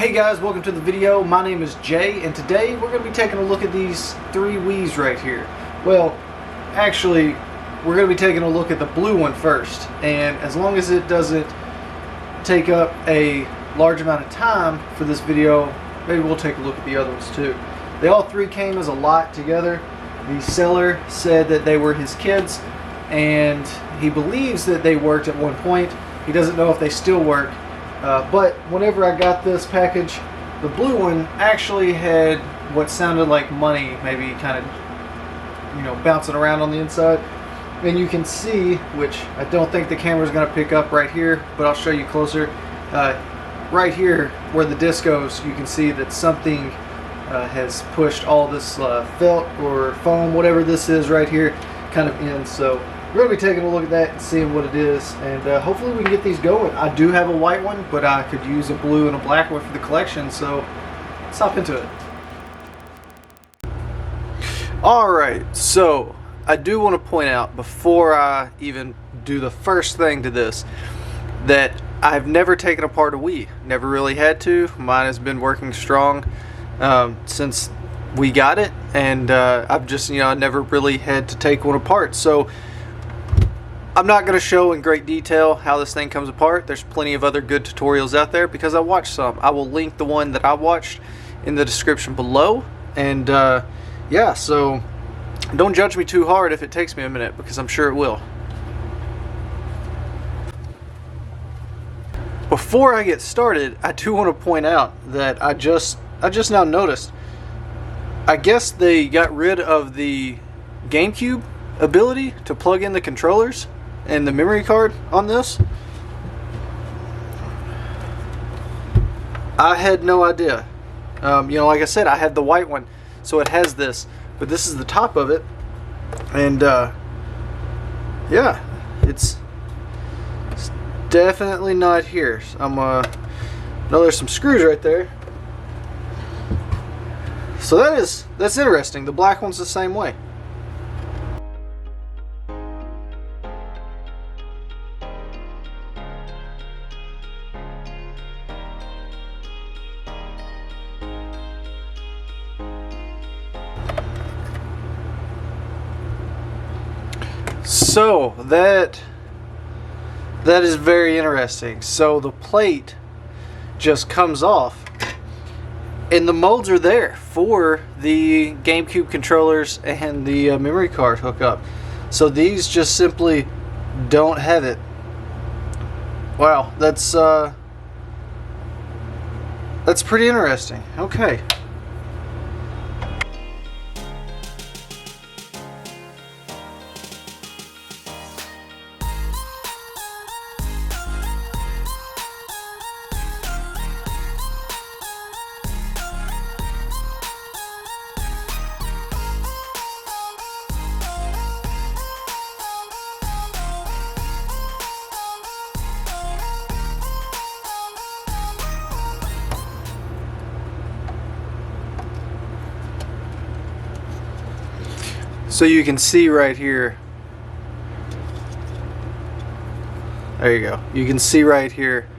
Hey guys, welcome to the video. My name is Jay, and today we're going to be taking a look at these three Wiis right here. Well, actually, we're going to be taking a look at the blue one first, and as long as it doesn't take up a large amount of time for this video, maybe we'll take a look at the other ones too. They all three came as a lot together. The seller said that they were his kids, and he believes that they worked at one point. He doesn't know if they still work. But whenever I got this package, the blue one actually had what sounded like money, maybe kind of, bouncing around on the inside. And you can see, which I don't think the camera is going to pick up right here, but I'll show you closer. Right here, where the disc goes, you can see that something has pushed all this felt or foam, whatever this is right here, kind of in. So we're going to be taking a look at that and seeing what it is, and hopefully we can get these going. I do have a white one, but I could use a blue and a black one for the collection, so let's hop into it. Alright, so I do want to point out, before I even do the first thing to this, that I've never taken apart a Wii. Never really had to. Mine has been working strong since we got it, and I've just, I never really had to take one apart. So I'm not going to show in great detail how this thing comes apart. There's plenty of other good tutorials out there because I watched some. I will link the one that I watched in the description below. And yeah, so don't judge me too hard if it takes me a minute, because I'm sure it will. Before I get started, I do want to point out that I just now noticed, I guess they got rid of the GameCube ability to plug in the controllers and the memory card on this. I had no idea. Like I said, I had the white one, so it has this, but this is the top of it, and yeah, it's definitely not here. No, there's some screws right there. So that's interesting. The black one's the same way. So that is very interesting. So the plate just comes off, and the molds are there for the GameCube controllers and the memory card hookup. So these just simply don't have it. Wow, that's pretty interesting. Okay. So you can see right here, there you go, you can see right here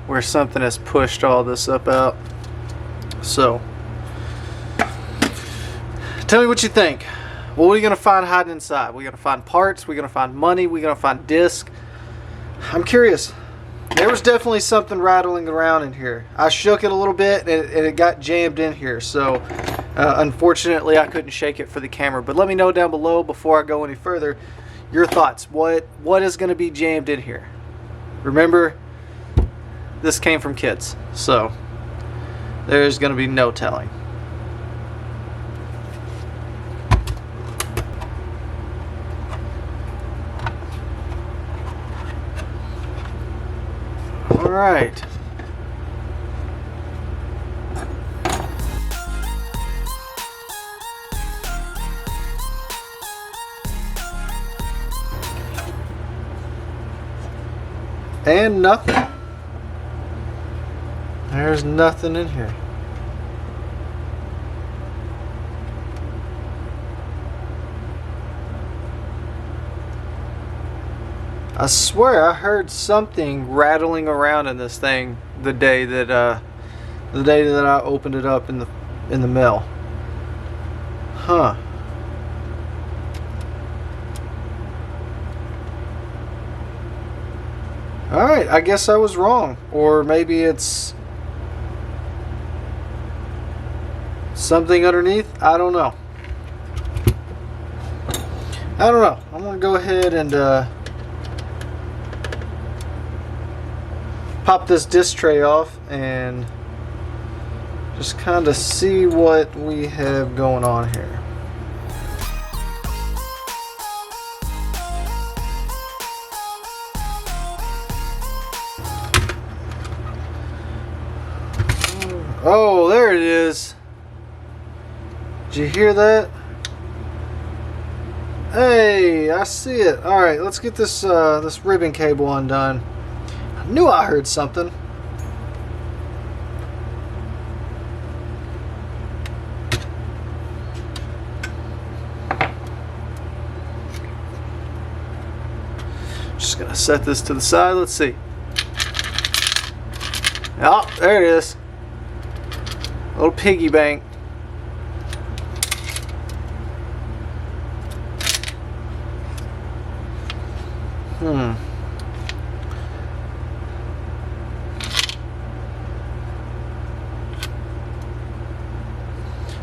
where something has pushed all this up out. So tell me what you think. What are we gonna find hiding inside? We're gonna find parts, we're gonna find money, we're gonna find disc. I'm curious. There was definitely something rattling around in here. I shook it a little bit and it got jammed in here, so unfortunately I couldn't shake it for the camera. But let me know down below, before I go any further, your thoughts. What is going to be jammed in here? Remember, this came from kids, so there's going to be no telling. All right. And nothing. There's nothing in here. I swear I heard something rattling around in this thing the day that the day that I opened it up in the mail. Huh. Alright, I guess I was wrong. Or maybe it's something underneath. I don't know. I'm going to go ahead and pop this disc tray off and just kind of see what we have going on here. Oh, there it is. Did you hear that? Hey, I see it. All right, let's get this this ribbon cable undone. I knew I heard something. Just gonna set this to the side. Let's see. Oh, there it is. Little piggy bank.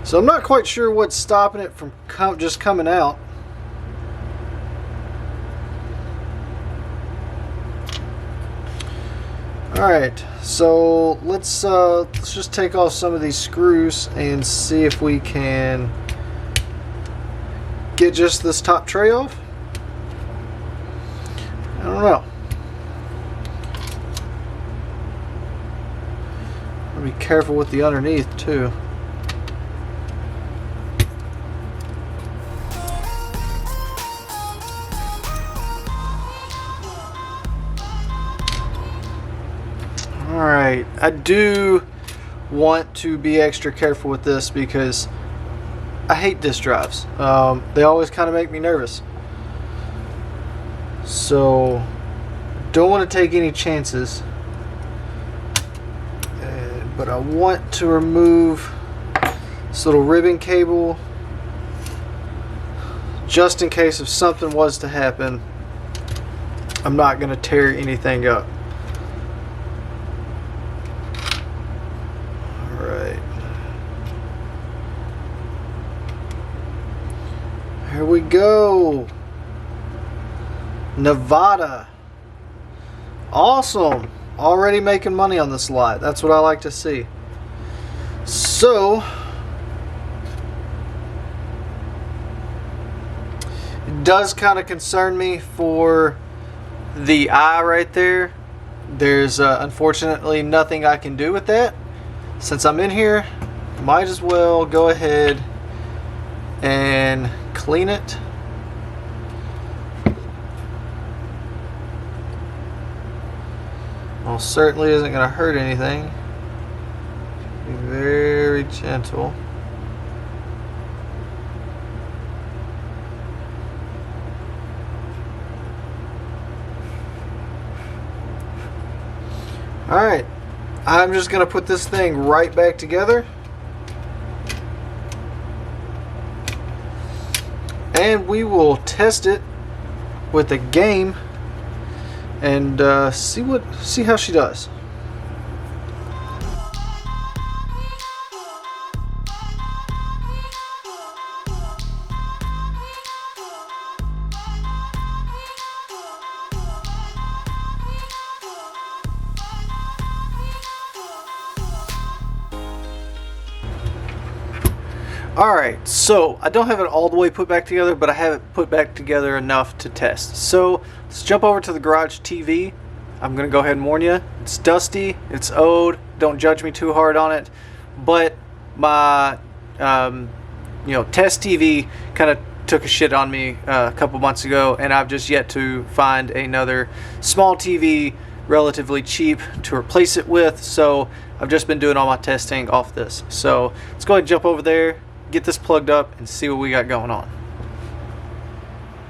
So I'm not quite sure what's stopping it from just coming out. Alright, so let's just take off some of these screws and see if we can get just this top tray off. I don't know. Be careful with the underneath too. Alright, I do want to be extra careful with this because I hate disk drives. They always kind of make me nervous. So, don't want to take any chances. But I want to remove this little ribbon cable just in case if something was to happen. I'm not going to tear anything up. Here we go. Nevada. Awesome. Already making money on this lot. That's what I like to see. So, it does kind of concern me for the eye right there. There's unfortunately nothing I can do with that. Since I'm in here, might as well go ahead and clean it. Well, certainly isn't going to hurt anything. Be very gentle. Alright, I'm just going to put this thing right back together. And we will test it with a game and see how she does. Alright, so I don't have it all the way put back together, but I have it put back together enough to test. So let's jump over to the garage TV. I'm going to go ahead and warn you, it's dusty, it's old, don't judge me too hard on it, but my test TV kind of took a shit on me a couple months ago, and I've just yet to find another small TV relatively cheap to replace it with, so I've just been doing all my testing off this. So let's go ahead and jump over there, get this plugged up, and see what we got going on.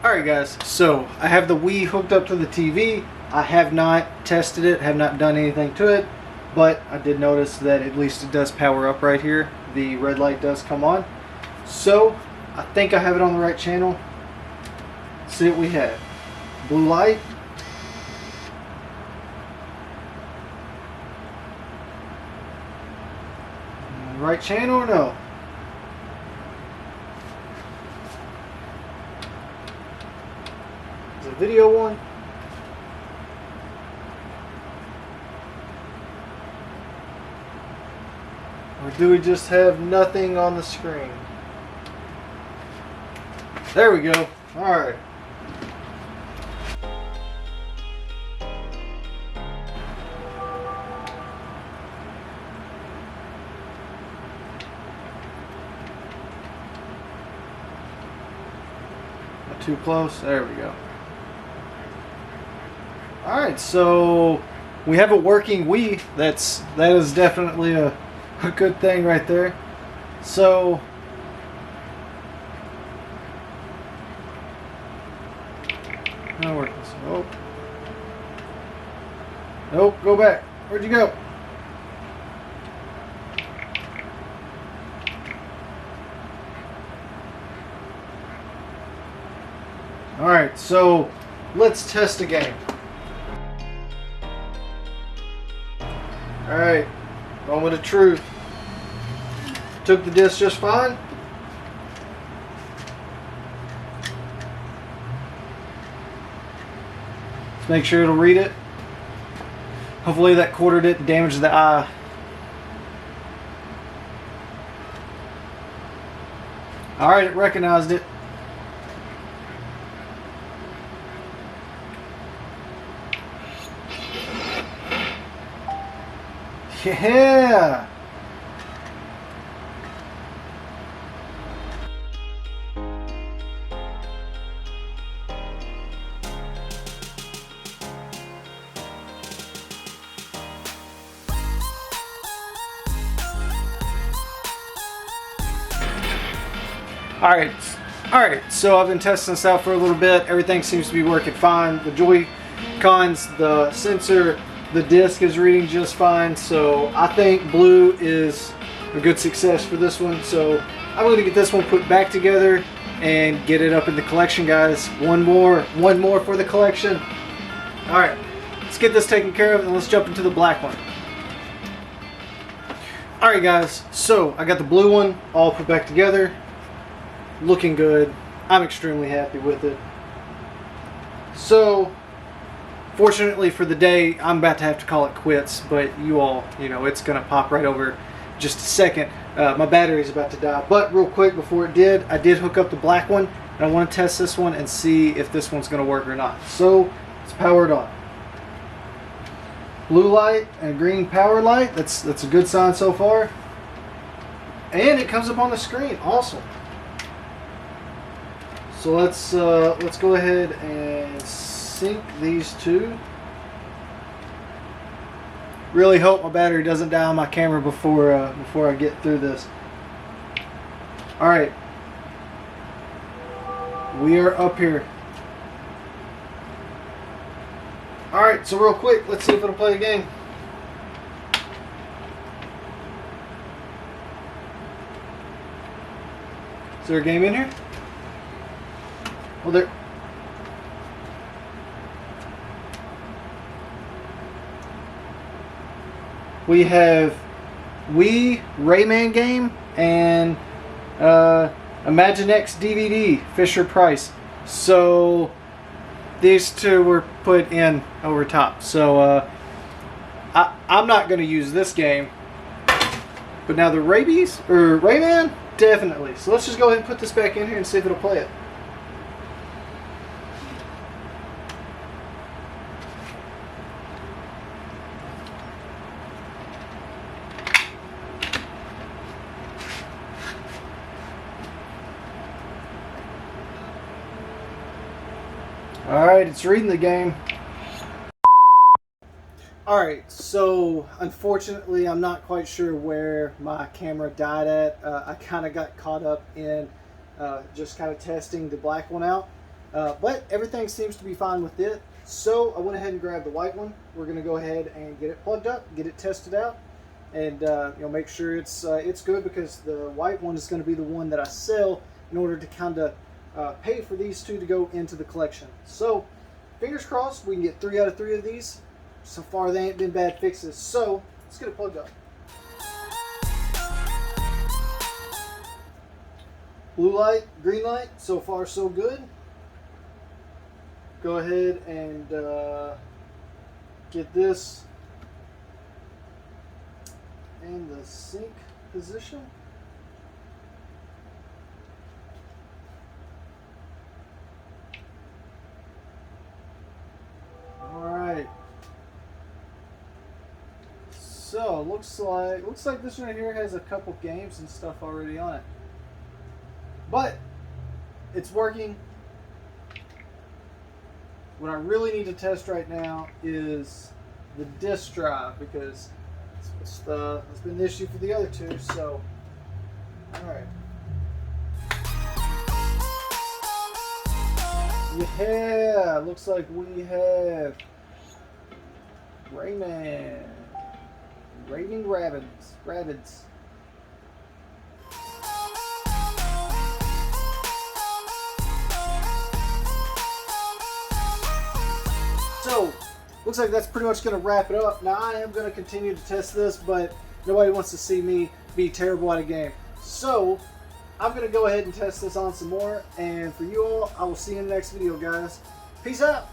Alright guys, so I have the Wii hooked up to the TV. I have not tested it, have not done anything to it. but I did notice that at least it does power up right here. The red light does come on. So I think I have it on the right channel. Let's see what we have. Blue light. Right channel or no? Is it a video one? Or do we just have nothing on the screen? There we go. Alright. Not too close. There we go. Alright, so we have a working Wii. That is definitely a good thing right there. So now work this. Oh. Nope, go back. Where'd you go? Alright, so let's test a game. Alright, moment of truth. Took the disc just fine. Let's make sure it'll read it. Hopefully that quarter didn't damage the eye. Alright, it recognized it. Yeah! Alright, so I've been testing this out for a little bit. Everything seems to be working fine. The Joy-Cons, the sensor, the disc is reading just fine. So I think blue is a good success for this one. So I'm going to get this one put back together and get it up in the collection, guys. One more for the collection. Alright, let's get this taken care of and let's jump into the black one. Alright guys, so I got the blue one all put back together. Looking good. I'm extremely happy with it. So, fortunately for the day, I'm about to have to call it quits, but you all, it's going to pop right over just a second. My battery's about to die. But real quick, before it did, I did hook up the black one, and I want to test this one and see if this one's going to work or not. So, it's powered on. Blue light and green power light. That's a good sign so far. And it comes up on the screen. Awesome. So let's go ahead and sync these two. Really hope my battery doesn't die on my camera before I get through this. All right, we are up here. All right, so real quick, let's see if it'll play a game. Is there a game in here? Well, there. We have Wii Rayman game and Imaginext DVD Fisher Price. So these two were put in over top. So I'm not going to use this game, but now the Rayman, definitely. So let's just go ahead and put this back in here and see if it'll play it. Alright, it's reading the game. Alright, so unfortunately I'm not quite sure where my camera died at. I kind of got caught up in just kind of testing the black one out. But everything seems to be fine with it. So I went ahead and grabbed the white one. We're going to go ahead and get it plugged up, get it tested out, and make sure it's good, because the white one is going to be the one that I sell in order to kind of pay for these two to go into the collection. So fingers crossed we can get 3 out of 3 of these. So far they ain't been bad fixes. So let's get it plugged up. Blue light, green light, so far so good. Go ahead and get this in the sync position. Alright. So looks like this one right here has a couple games and stuff already on it. But it's working. What I really need to test right now is the disk drive, because it's been the issue for the other two. So, all right. Yeah, looks like we have Rayman, Raving Rabbids. So, looks like that's pretty much going to wrap it up. Now, I am going to continue to test this, but nobody wants to see me be terrible at a game. So, I'm going to go ahead and test this on some more. And for you all, I will see you in the next video, guys. Peace out.